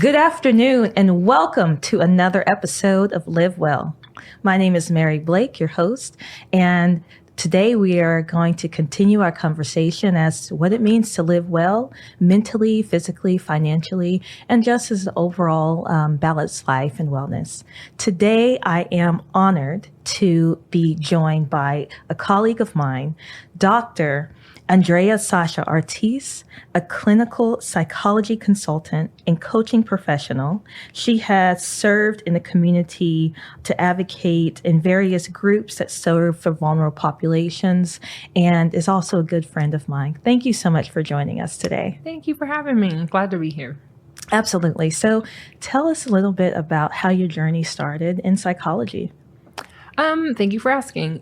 Good afternoon and welcome to another episode of Live Well. My name is Mary Blake, your host, and today we are going to continue our conversation as to what it means to live well, mentally, physically, financially, and just as an overall balanced life and wellness. Today I am honored to be joined by a colleague of mine, Dr. Andrea Sasha Ortiz, a clinical psychology consultant and coaching professional. She has served in the community to advocate in various groups that serve for vulnerable populations and is also a good friend of mine. Thank you so much for joining us today. Thank you for having me. I'm glad to be here. Absolutely. So tell us a little bit about how your journey started in psychology. Thank you for asking.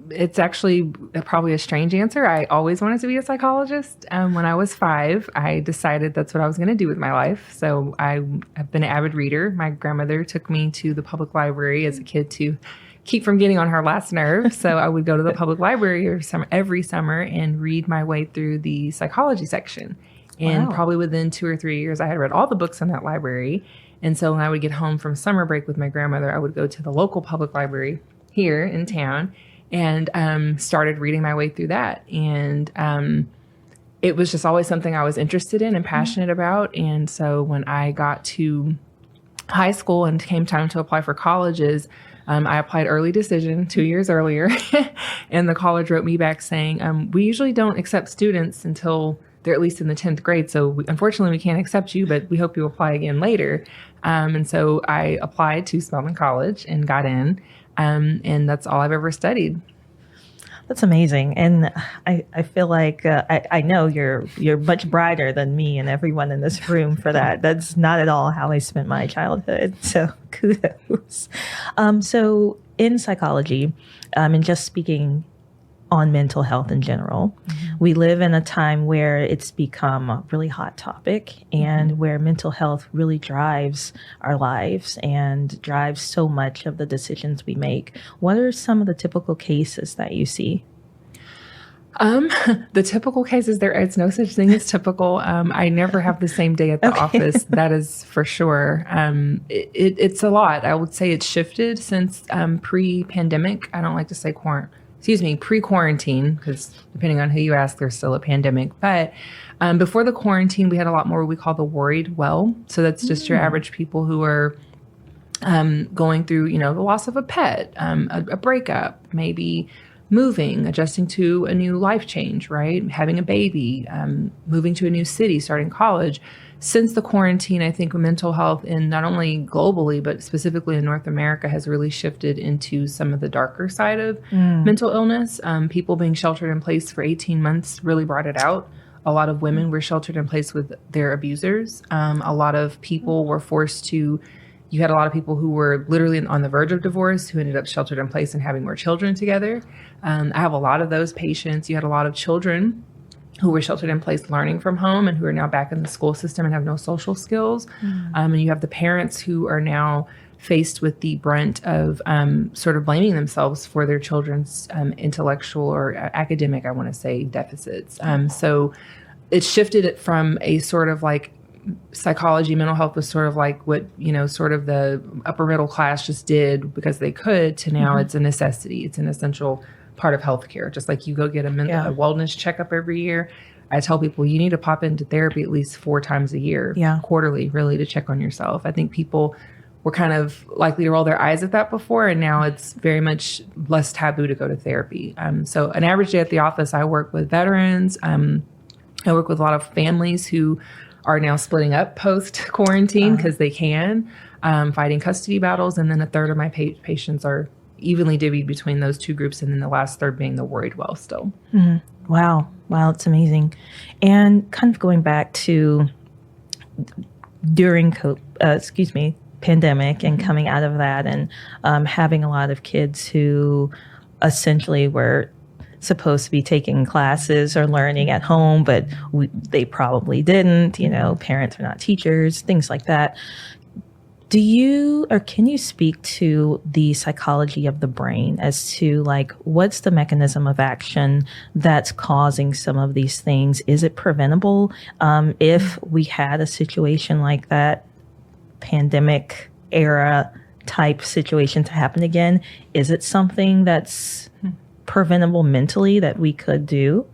It's actually probably a strange answer. I always wanted to be a psychologist. When I was 5, I decided that's what I was going to do with my life. So I have been an avid reader. My grandmother took me to the public library as a kid to keep from getting on her last nerve. So I would go to the public library every summer and read my way through the psychology section. And probably within 2 or 3 years, I had read all the books in that library. And so when I would get home from summer break with my grandmother, I would go to the local public library here in town and started reading my way through that. And it was just always something I was interested in and passionate about. And so when I got to high school and came time to apply for colleges, I applied early decision 2 years earlier. And the college wrote me back saying, we usually don't accept students until they're at least in the 10th grade. So unfortunately, we can't accept you, but we hope you apply again later. And so I applied to Spelman College and got in. And that's all I've ever studied. That's amazing. And I feel like I know you're much brighter than me and everyone in this room for that. That's not at all how I spent my childhood. So kudos. So in psychology, and just speaking on mental health in general, we live in a time where it's become a really hot topic and where mental health really drives our lives and drives so much of the decisions we make. What are some of the typical cases that you see? The typical cases, it's no such thing as typical. I never have the same day at the office. That is for sure. It's a lot. I would say it's shifted since pre-pandemic. I don't like to say pre-quarantine, because depending on who you ask, there's still a pandemic. But before the quarantine, we had a lot more what we call the worried well. So that's just your average people who are going through, the loss of a pet, a breakup, maybe moving, adjusting to a new life change, right? Having a baby, moving to a new city, starting college. Since the quarantine, I think mental health in not only globally, but specifically in North America has really shifted into some of the darker side of mental illness. People being sheltered in place for 18 months really brought it out. A lot of women were sheltered in place with their abusers. A lot of people were you had a lot of people who were literally on the verge of divorce who ended up sheltered in place and having more children together. I have a lot of those patients. You had a lot of children who were sheltered in place learning from home and who are now back in the school system and have no social skills. And you have the parents who are now faced with the brunt of sort of blaming themselves for their children's intellectual or academic, I want to say, deficits. So it shifted it from a sort of like psychology, mental health was sort of like what, sort of the upper middle class just did because they could, to now it's a necessity. It's an essential part of healthcare. Just like you go get a wellness checkup every year. I tell people you need to pop into therapy at least 4 times a year, quarterly, really, to check on yourself. I think people were kind of likely to roll their eyes at that before, and now it's very much less taboo to go to therapy. So an average day at the office, I work with veterans. I work with a lot of families who are now splitting up post-quarantine because they can, fighting custody battles. And then a third of my patients are evenly divvied between those two groups, and then the last third being the worried well still. Wow, it's amazing. And kind of going back to during pandemic and coming out of that and having a lot of kids who essentially were supposed to be taking classes or learning at home, but they probably didn't, parents are not teachers, things like that. Do you or can you speak to the psychology of the brain as to like what's the mechanism of action that's causing some of these things? Is it preventable? If we had a situation like that, pandemic era type situation to happen again, is it something that's preventable mentally that we could do?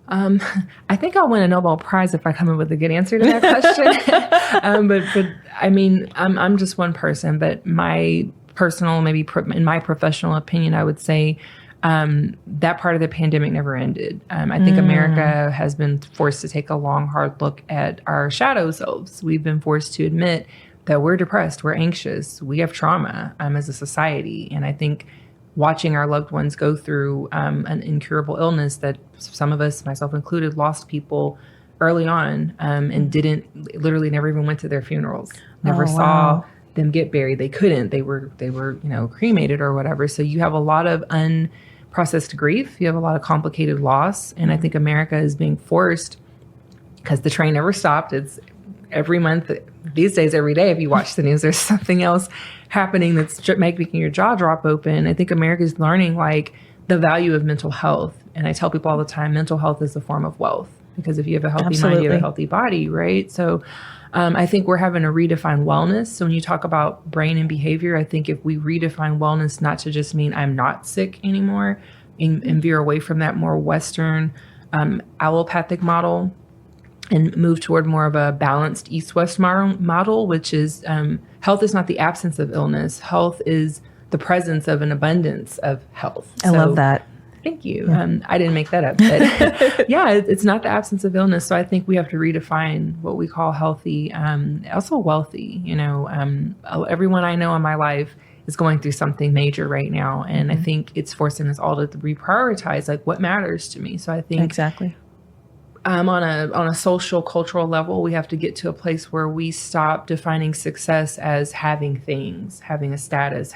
I think I'll win a Nobel Prize if I come up with a good answer to that question. But I mean, I'm just one person, but my personal, in my professional opinion, I would say that part of the pandemic never ended. I think America has been forced to take a long, hard look at our shadow selves. We've been forced to admit that we're depressed, we're anxious, we have trauma as a society. And I think watching our loved ones go through an incurable illness that some of us, myself included, lost people early on and literally never even went to their funerals, never saw them get buried. They couldn't. They were cremated or whatever. So you have a lot of unprocessed grief. You have a lot of complicated loss. And I think America is being forced, because the train never stopped. It's every month, these days, every day, if you watch the news, there's something else happening that's making your jaw drop open. I think America is learning like the value of mental health. And I tell people all the time, mental health is a form of wealth, because if you have a healthy mind, you have a healthy body, right? So I think we're having to redefine wellness. So when you talk about brain and behavior, I think if we redefine wellness, not to just mean I'm not sick anymore and veer away from that more Western allopathic model and move toward more of a balanced East-West model, which is health is not the absence of illness. Health is the presence of an abundance of health. I love that. Thank you. Yeah. I didn't make that up. But yeah, it's not the absence of illness. So I think we have to redefine what we call healthy, also wealthy. Everyone I know in my life is going through something major right now. And I think it's forcing us all to reprioritize like what matters to me. So I think exactly. On a social, cultural level, we have to get to a place where we stop defining success as having things, having a status,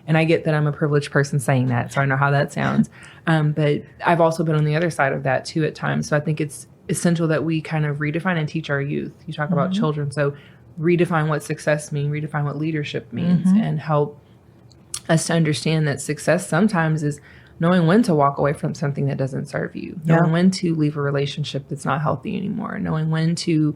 and I get that I'm a privileged person saying that, so I know how that sounds. But I've also been on the other side of that too at times. So I think it's essential that we kind of redefine and teach our youth. You talk about children, so redefine what success means, redefine what leadership means, and help us to understand that success sometimes is knowing when to walk away from something that doesn't serve you, knowing when to leave a relationship that's not healthy anymore, knowing when to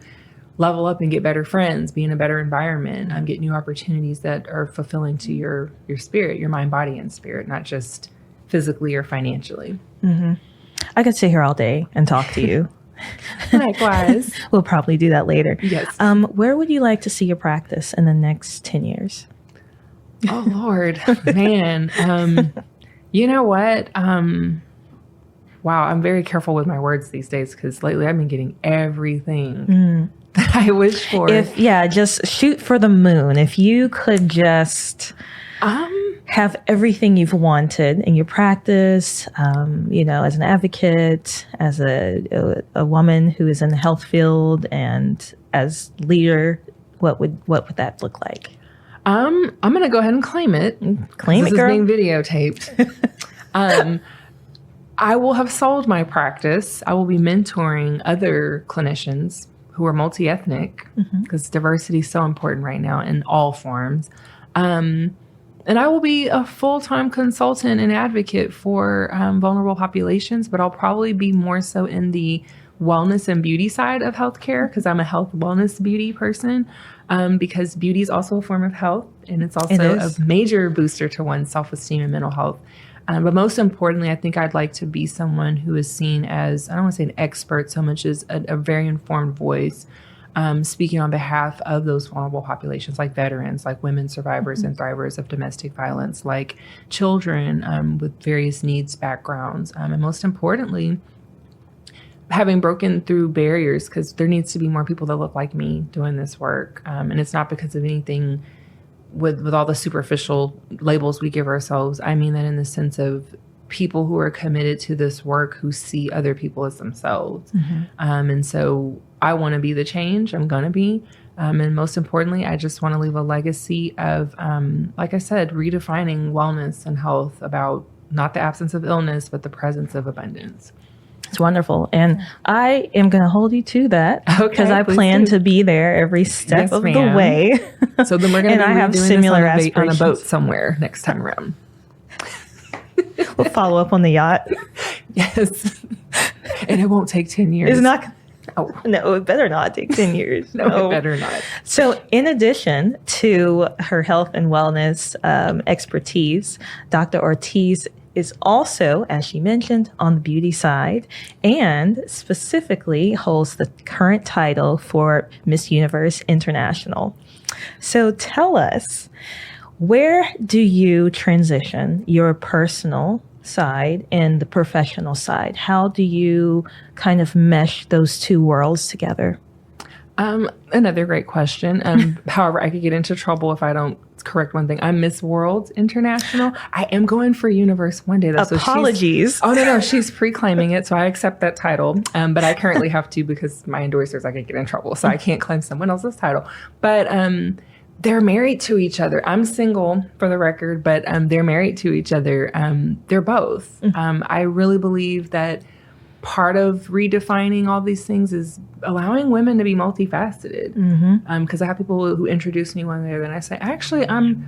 level up and get better friends, be in a better environment, get new opportunities that are fulfilling to your spirit, your mind, body, and spirit, not just physically or financially. I could sit here all day and talk to you. Likewise. We'll probably do that later. Yes. Where would you like to see your practice in the next 10 years? Oh, Lord, man. You know what? Wow, I'm very careful with my words these days because lately I've been getting everything that I wish for. Just shoot for the moon. If you could just have everything you've wanted in your practice, as an advocate, as a woman who is in the health field, and as leader, what would that look like? I'm going to go ahead and claim it. Claim it, girl. This is being videotaped. I will have sold my practice. I will be mentoring other clinicians who are multi-ethnic, because diversity is so important right now in all forms. And I will be a full-time consultant and advocate for vulnerable populations, but I'll probably be more so in the wellness and beauty side of healthcare, because I'm a health, wellness, beauty person. Because beauty is also a form of health, and it's also a major booster to one's self-esteem and mental health. But most importantly, I think I'd like to be someone who is seen as, I don't want to say an expert so much as a very informed voice, speaking on behalf of those vulnerable populations, like veterans, like women survivors and thrivers of domestic violence, like children with various needs backgrounds, and most importantly, having broken through barriers, because there needs to be more people that look like me doing this work. And it's not because of anything with all the superficial labels we give ourselves. I mean that in the sense of people who are committed to this work, who see other people as themselves. And so I want to be the change I'm going to be. And most importantly, I just want to leave a legacy of, like I said, redefining wellness and health about not the absence of illness, but the presence of abundance. It's wonderful. And I am going to hold you to that because I please plan do. to be there every step Yes, of ma'am. the way. So then we're going to And I have doing similar this on a aspirations. boat somewhere next time around. We'll follow up on the yacht. Yes. And it won't take 10 years. It's not. Oh. No, it better not take 10 years. No, it better not. So in addition to her health and wellness expertise, Dr. Ortiz is also, as she mentioned, on the beauty side and specifically holds the current title for Miss Universe International. So tell us, where do you transition your personal side and the professional side? How do you kind of mesh those two worlds together? Another great question. However, I could get into trouble if I don't correct one thing. I'm Miss World International. I am going for Universe one day, though. Apologies. So no. She's pre-claiming it, so I accept that title. But I currently have to because my endorsers, I could get in trouble, so I can't claim someone else's title. But they're married to each other. I'm single, for the record, but they're married to each other. They're both. I really believe that part of redefining all these things is allowing women to be multifaceted. Because I have people who introduce me one day and I say, actually, I'm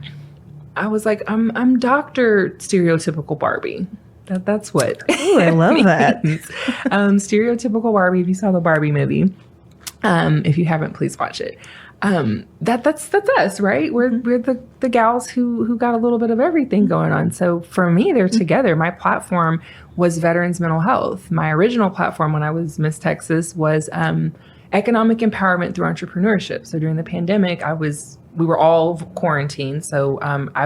Dr. Stereotypical Barbie. That's what. Ooh, I love that. Stereotypical Barbie. If you saw the Barbie movie, if you haven't, please watch it. That's us, right? We're the gals who got a little bit of everything going on. So for me, they're together. My platform was veterans mental health. My original platform when I was Miss Texas was economic empowerment through entrepreneurship. So during the pandemic, we were all quarantined. So I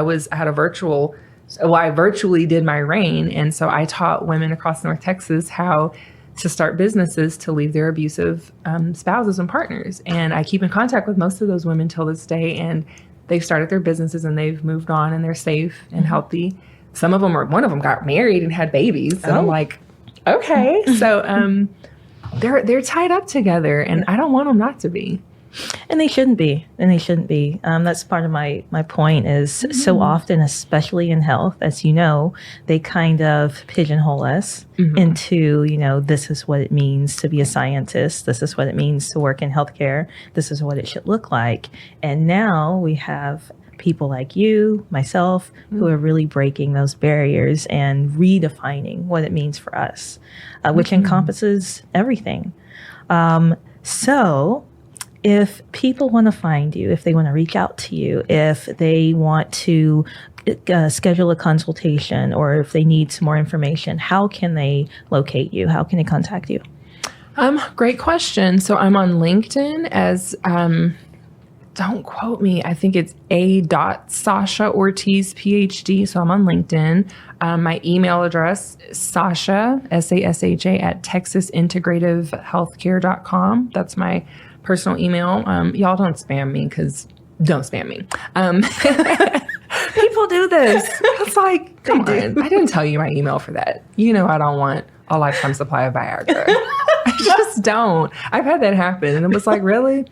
virtually did my reign. And so I taught women across North Texas how to start businesses to leave their abusive spouses and partners. And I keep in contact with most of those women till this day. And they've started their businesses and they've moved on and they're safe and healthy. One of them got married and had babies. And I'm like, okay. So they're tied up together and I don't want them not to be. And they shouldn't be. That's part of my point is so often, especially in health, as you know, they kind of pigeonhole us into, this is what it means to be a scientist. This is what it means to work in healthcare. This is what it should look like. And now we have people like you, myself, who are really breaking those barriers and redefining what it means for us, which encompasses everything. So if people want to find you, if they want to reach out to you, if they want to schedule a consultation, or if they need some more information, how can they locate you? How can they contact you? Great question. So I'm on LinkedIn as, don't quote me, I think it's Sasha Ortiz, PhD. So I'm on LinkedIn. My email address is Sasha, SASHA, at texasintegrativehealthcare.com. That's my personal email. Y'all don't spam me because don't spam me. People do this. It's like, come on. I didn't tell you my email for that. I don't want a lifetime supply of Viagra. I just don't. I've had that happen. And it was like, really?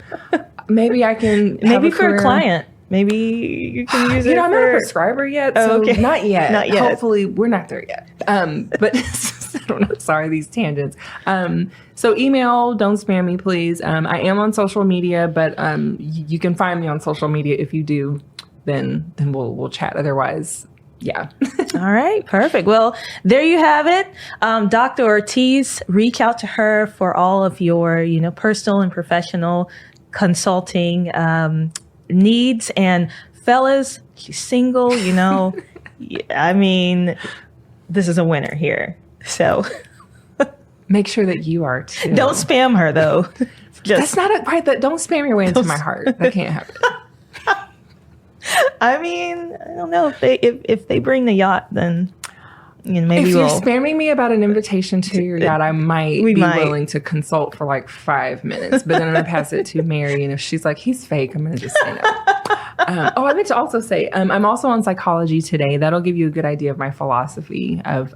Maybe I can maybe for a client. Maybe you can use it. I'm not a prescriber yet. So okay. Not yet. Not yet. Hopefully we're not there yet. But I don't know. Sorry, these tangents. So email, don't spam me, please. I am on social media, but you can find me on social media. If you do, then we'll chat. Otherwise, yeah. All right. Perfect. Well, there you have it. Dr. Ortiz, reach out to her for all of your, personal and professional consulting needs. And fellas, she's single, I mean, this is a winner here. So make sure that you are too. Don't spam her though. That's not it, right? Don't spam your way into my heart. That can't happen. I mean, I don't know if they bring the yacht, then maybe if you're spamming me about an invitation to your yacht, I might be willing to consult for like 5 minutes, but then I'm going to pass it to Mary. And if she's like, he's fake, I'm going to just say no. I meant to also say, I'm also on Psychology Today. That'll give you a good idea of my philosophy of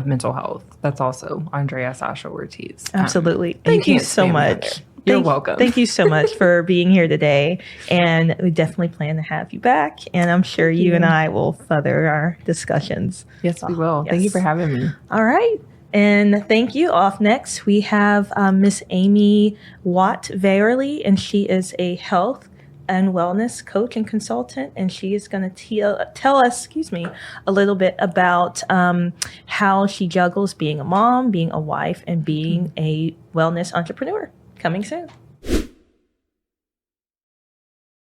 mental health. That's also Andrea Sasha Ortiz. Absolutely. Thank you so much. You're welcome. Thank you so much for being here today. And we definitely plan to have you back. And I'm sure you and I will further our discussions. Yes, we will. Yes. Thank you for having me. All right. And thank you. Off next, we have Miss Amy Watt Verley, and she is a health and wellness coach and consultant, and she is going to tell us, a little bit about how she juggles being a mom, being a wife, and being a wellness entrepreneur. Coming soon.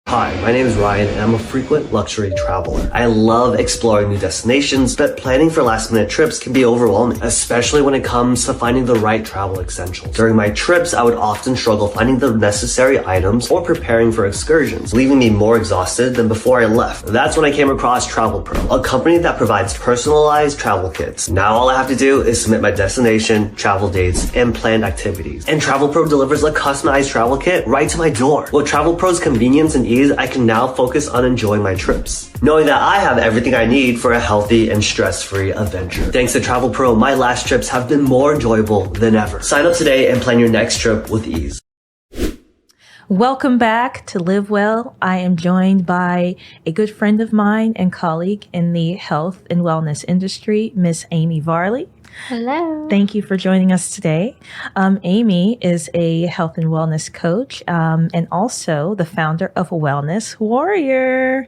Hi, my name is Ryan and I'm a frequent luxury traveler. I love exploring new destinations, but planning for last-minute trips can be overwhelming, especially when it comes to finding the right travel essentials. During my trips, I would often struggle finding the necessary items or preparing for excursions, leaving me more exhausted than before I left. That's when I came across Travel Pro, a company that provides personalized travel kits. Now all I have to do is submit my destination, travel dates, and planned activities. And Travel Pro delivers a customized travel kit right to my door. With Travel Pro's convenience and ease, I can now focus on enjoying my trips, knowing that I have everything I need for a healthy and stress-free adventure. Thanks to Travel Pro, my last trips have been more enjoyable than ever. Sign up today and plan your next trip with ease. Welcome back to Live Well. I am joined by a good friend of mine and colleague in the health and wellness industry, Miss Amy Varley. Hello. Thank you for joining us today. Amy is a health and wellness coach and also the founder of Wellness Warrior.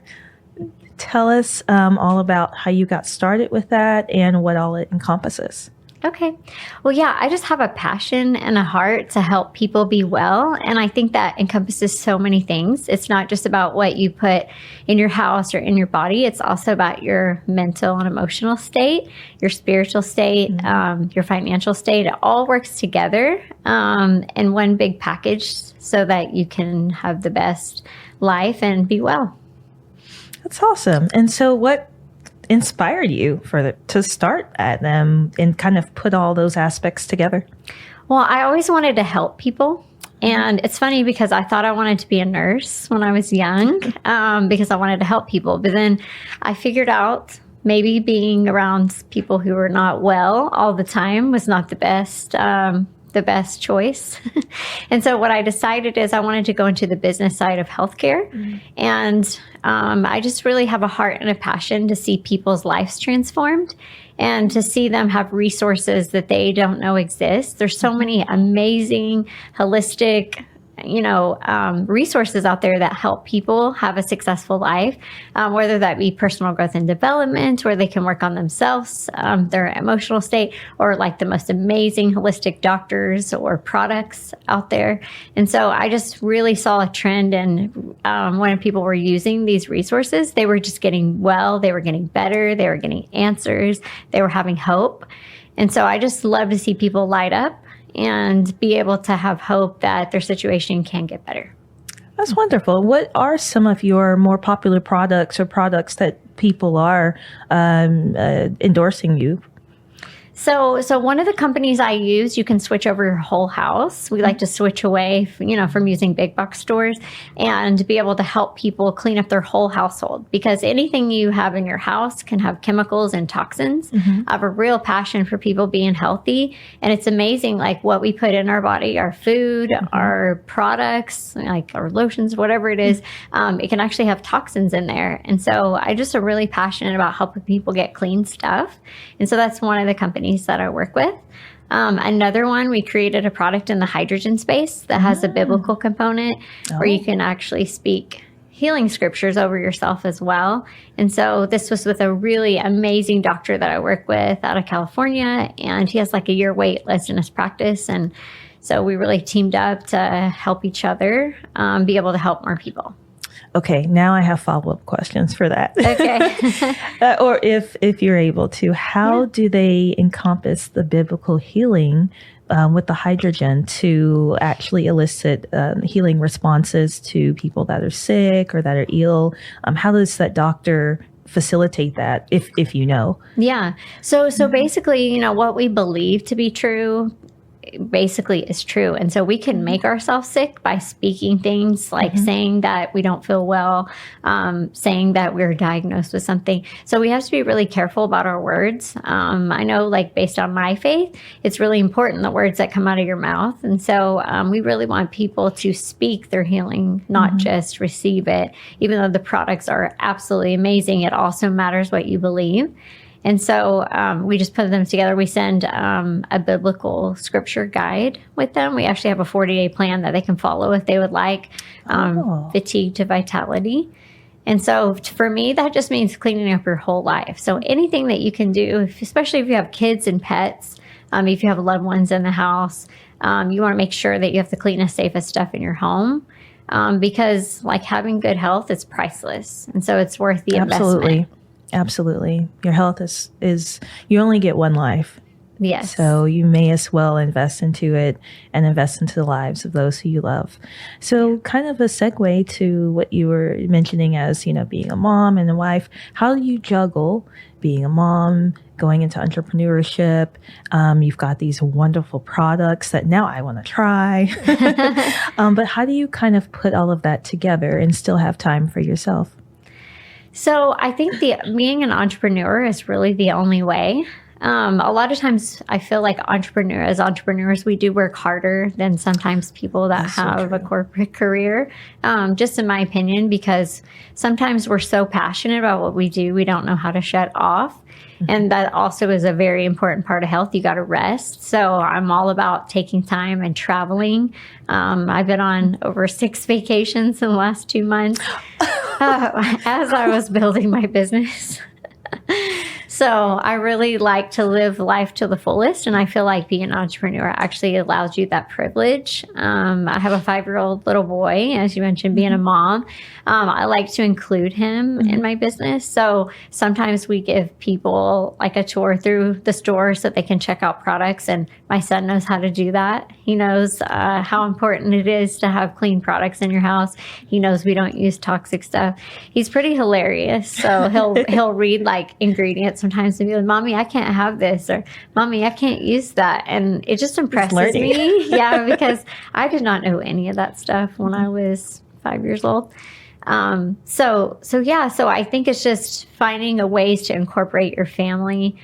Tell us all about how you got started with that and what all it encompasses. Okay. Well, yeah, I just have a passion and a heart to help people be well. And I think that encompasses so many things. It's not just about what you put in your house or in your body. It's also about your mental and emotional state, your spiritual state, your financial state. It all works together in one big package so that you can have the best life and be well. That's awesome. And so what inspired you to start at them and kind of put all those aspects together? Well, I always wanted to help people. And it's funny because I thought I wanted to be a nurse when I was young because I wanted to help people. But then I figured out maybe being around people who were not well all the time was not the best choice. And so what I decided is I wanted to go into the business side of healthcare. And I just really have a heart and a passion to see people's lives transformed and to see them have resources that they don't know exist. There's so many amazing, holistic, resources out there that help people have a successful life, whether that be personal growth and development, where they can work on themselves, their emotional state, or like the most amazing holistic doctors or products out there. And so I just really saw a trend in when people were using these resources, they were just getting well, they were getting better, they were getting answers, they were having hope. And so I just love to see people light up and be able to have hope that their situation can get better. That's wonderful. What are some of your more popular products or products that people are endorsing you? So one of the companies I use, you can switch over your whole house. We like to switch away, from using big box stores and be able to help people clean up their whole household, because anything you have in your house can have chemicals and toxins. I have a real passion for people being healthy, and it's amazing, like what we put in our body, our food, our products, like our lotions, whatever it is, it can actually have toxins in there. And so I just am really passionate about helping people get clean stuff. And so that's one of the companies that I work with. Another one, we created a product in the hydrogen space that has a biblical component where you can actually speak healing scriptures over yourself as well. And so this was with a really amazing doctor that I work with out of California, and he has like a year wait list in his practice. And so we really teamed up to help each other be able to help more people. Okay, now I have follow-up questions for that. Okay. Or if you're able to, how do they encompass the biblical healing with the hydrogen to actually elicit healing responses to people that are sick or that are ill? How does that doctor facilitate that, if you know? Yeah. So basically, what we believe to be true basically is true. And so we can make ourselves sick by speaking things like saying that we don't feel well, saying that we're diagnosed with something. So we have to be really careful about our words. I know, like, based on my faith, it's really important, the words that come out of your mouth. And so we really want people to speak their healing, not just receive it. Even though the products are absolutely amazing, it also matters what you believe. And so we just put them together. We send a biblical scripture guide with them. We actually have a 40-day plan that they can follow if they would like, fatigue to vitality. And so for me, that just means cleaning up your whole life. So anything that you can do, especially if you have kids and pets, if you have loved ones in the house, you want to make sure that you have the cleanest, safest stuff in your home. Because like having good health is priceless. And so it's worth the investment. Absolutely. Your health is you only get one life. Yes. So you may as well invest into it and invest into the lives of those who you love. So kind of a segue to what you were mentioning as, being a mom and a wife. How do you juggle being a mom, going into entrepreneurship? You've got these wonderful products that now I want to try. But how do you kind of put all of that together and still have time for yourself? So I think being an entrepreneur is really the only way. A lot of times I feel like as entrepreneurs, we do work harder than sometimes people that have a corporate career, just in my opinion, because sometimes we're so passionate about what we do, we don't know how to shut off. And that also is a very important part of health. You got to rest. So I'm all about taking time and traveling. I've been on over 6 vacations in the last 2 months as I was building my business. So I really like to live life to the fullest. And I feel like being an entrepreneur actually allows you that privilege. I have a 5-year-old little boy, as you mentioned, being a mom. I like to include him in my business. So sometimes we give people like a tour through the store so they can check out products. And my son knows how to do that. He knows how important it is to have clean products in your house. He knows we don't use toxic stuff. He's pretty hilarious. So he'll read like ingredients sometimes and be like, "Mommy, I can't have this," or "Mommy, I can't use that." And it just impresses me. Yeah, because I did not know any of that stuff when I was 5 years old. So I think it's just finding a ways to incorporate your family,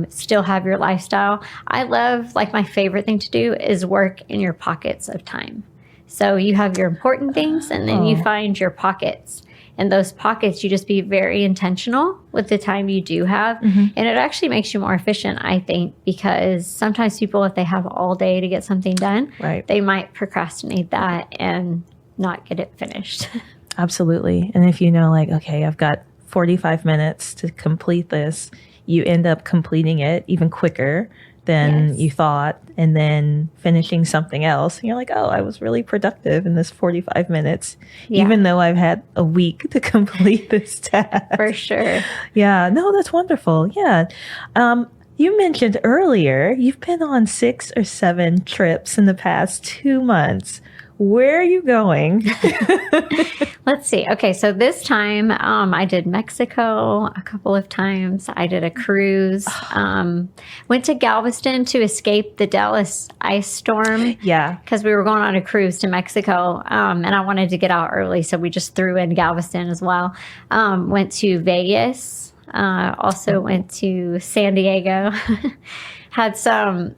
still have your lifestyle. I love, like, my favorite thing to do is work in your pockets of time. So you have your important things and then you find your pockets. And those pockets, you just be very intentional with the time you do have. And it actually makes you more efficient, I think, because sometimes people, if they have all day to get something done, they might procrastinate that and not get it finished. Absolutely. And if you know, like, okay, I've got 45 minutes to complete this, you end up completing it even quicker than you thought, and then finishing something else. And you're like, oh, I was really productive in this 45 minutes, even though I've had a week to complete this task. For sure. Yeah. No, that's wonderful. Yeah. You mentioned earlier, you've been on 6 or 7 trips in the past 2 months. Where are you going? Let's see. Okay, so this time I did Mexico a couple of times. I did a cruise. Went to Galveston to escape the Dallas ice storm. Yeah. Because we were going on a cruise to Mexico, and I wanted to get out early, so we just threw in Galveston as well. Went to Vegas. Also went to San Diego. Had some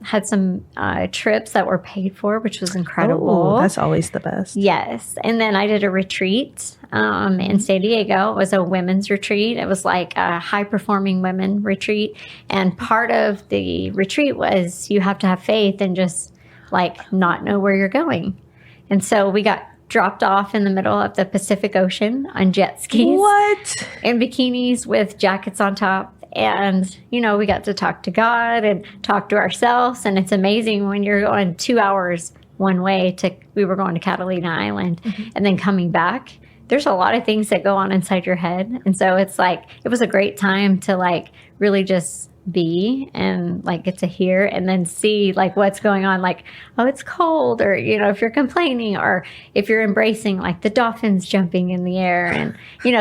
trips that were paid for, which was incredible. Oh, that's always the best. Yes. And then I did a retreat in San Diego. It was a women's retreat. It was like a high-performing women retreat. And part of the retreat was you have to have faith and just like not know where you're going. And so we got dropped off in the middle of the Pacific Ocean on jet skis. What? In bikinis with jackets on top. And, we got to talk to God and talk to ourselves. And it's amazing when you're going 2 hours one way we were going to Catalina Island and then coming back. There's a lot of things that go on inside your head. And so it's like, it was a great time to like really just be and like get to hear and then see like what's going on, like, oh, it's cold, or if you're complaining, or if you're embracing like the dolphins jumping in the air, and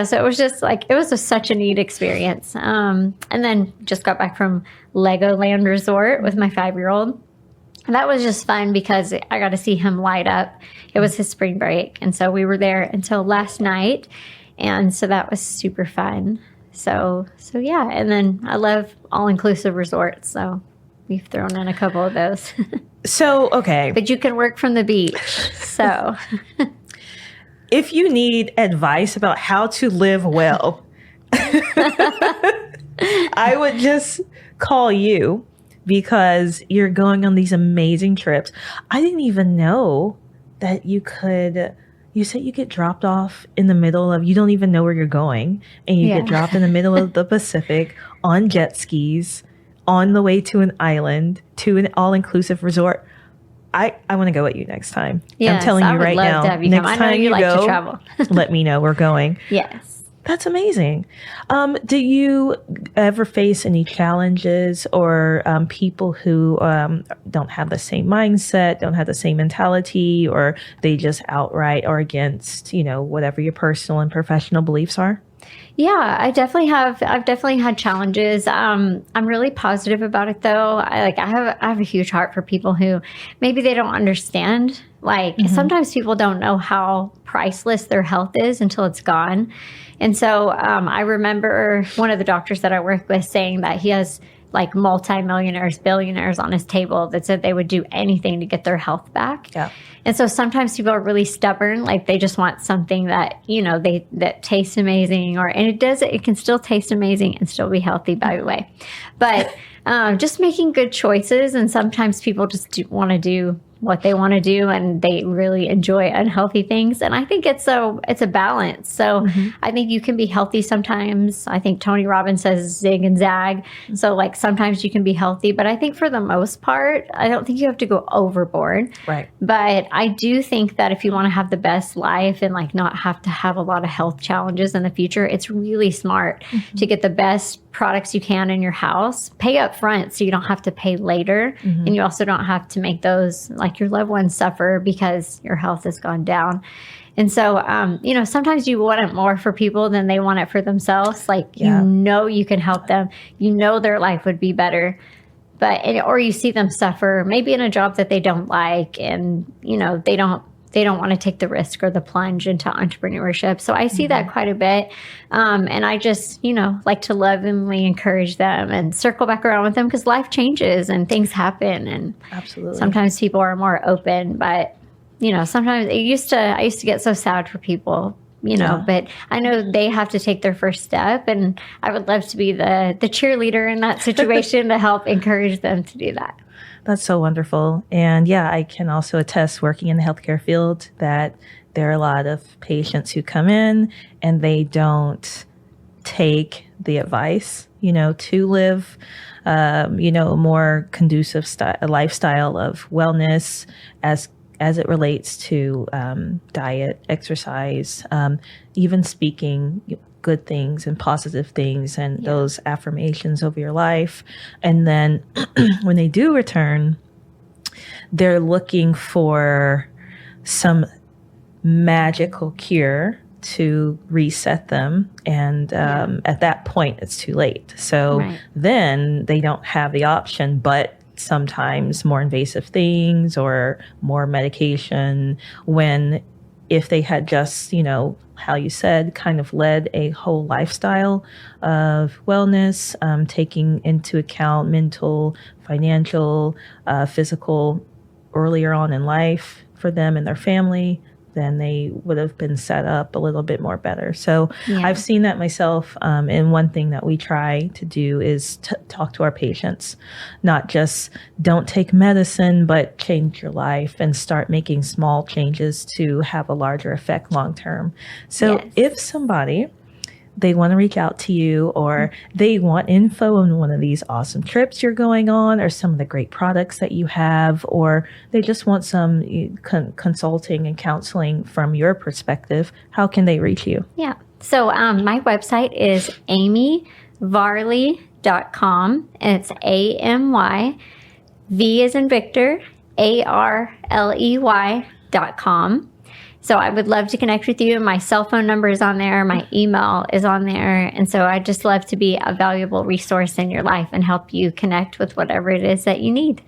so it was just like, it was such a neat experience. And then just got back from Legoland Resort with my 5-year-old. That was just fun because I got to see him light up. It was his spring break, and so we were there until last night, and so that was super fun. So yeah, and then I love all-inclusive resorts, so we've thrown in a couple of those. So, okay. But you can work from the beach, so. If you need advice about how to live well, I would just call you because you're going on these amazing trips. I didn't even know that you said you get dropped off in the middle of, you don't even know where you're going, and you get dropped in the middle of the Pacific on jet skis on the way to an island, to an all-inclusive resort. I want to go with you next time. Yes, I'm telling you right now. Next time you go, to travel. let me know we're going. Yes. That's amazing. Do you ever face any challenges or people who don't have the same mindset, don't have the same mentality, or they just outright are against, whatever your personal and professional beliefs are? Yeah, I've definitely had challenges. I'm really positive about it though. I have a huge heart for people who maybe they don't understand. Sometimes people don't know how priceless their health is until it's gone. And so I remember one of the doctors that I work with saying that he has multimillionaires, billionaires on his table that said they would do anything to get their health back. Yeah. And so sometimes people are really stubborn. They just want something that, that tastes amazing, and it can still taste amazing and still be healthy, by the way. But just making good choices. And sometimes people just want to do what they want to do, and they really enjoy unhealthy things. And I think it's a balance. So I think you can be healthy sometimes. I think Tony Robbins says zig and zag. So sometimes you can be healthy, but I think for the most part, I don't think you have to go overboard. Right. But I do think that if you want to have the best life and not have to have a lot of health challenges in the future, it's really smart to get the best products you can in your house, pay up front so you don't have to pay later. And you also don't have to make those your loved ones suffer because your health has gone down. And so, sometimes you want it more for people than they want it for themselves. You can help them, their life would be better, or you see them suffer maybe in a job that they don't like, and, they don't want to take the risk or the plunge into entrepreneurship. So I see that quite a bit. And I just, like to lovingly encourage them and circle back around with them, because life changes and things happen. And absolutely, sometimes people are more open, but sometimes I used to get so sad for people, but I know they have to take their first step, and I would love to be the cheerleader in that situation to help encourage them to do that. That's so wonderful. And yeah, I can also attest, working in the healthcare field, that there are a lot of patients who come in and they don't take the advice, to live, a more conducive lifestyle of wellness as it relates to diet, exercise, even speaking good things and positive things and those affirmations over your life. And then when they do return, they're looking for some magical cure to reset them. And at that point, it's too late. So then they don't have the option, but sometimes more invasive things or more medication, when if they had just, how you said, kind of led a whole lifestyle of wellness, taking into account mental, financial, physical earlier on in life for them and their family, then they would have been set up a little bit more better. So I've seen that myself. And one thing that we try to do is talk to our patients, not just don't take medicine, but change your life and start making small changes to have a larger effect long term. So if somebody, they want to reach out to you, or they want info on one of these awesome trips you're going on, or some of the great products that you have, or they just want some consulting and counseling from your perspective, how can they reach you? Yeah. So my website is amyvarley.com. And it's AMY, V as in Victor, ARLEY.com. So I would love to connect with you. My cell phone number is on there. My email is on there. And so I just love to be a valuable resource in your life and help you connect with whatever it is that you need.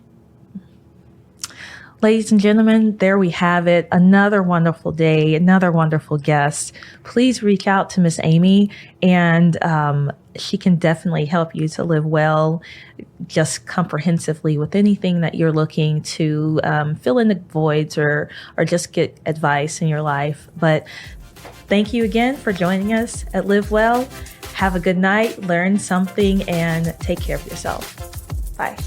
Ladies and gentlemen, there we have it. Another wonderful day, another wonderful guest. Please reach out to Miss Amy, and she can definitely help you to live well, just comprehensively, with anything that you're looking to fill in the voids or just get advice in your life. But thank you again for joining us at Live Well. Have a good night, learn something, and take care of yourself. Bye.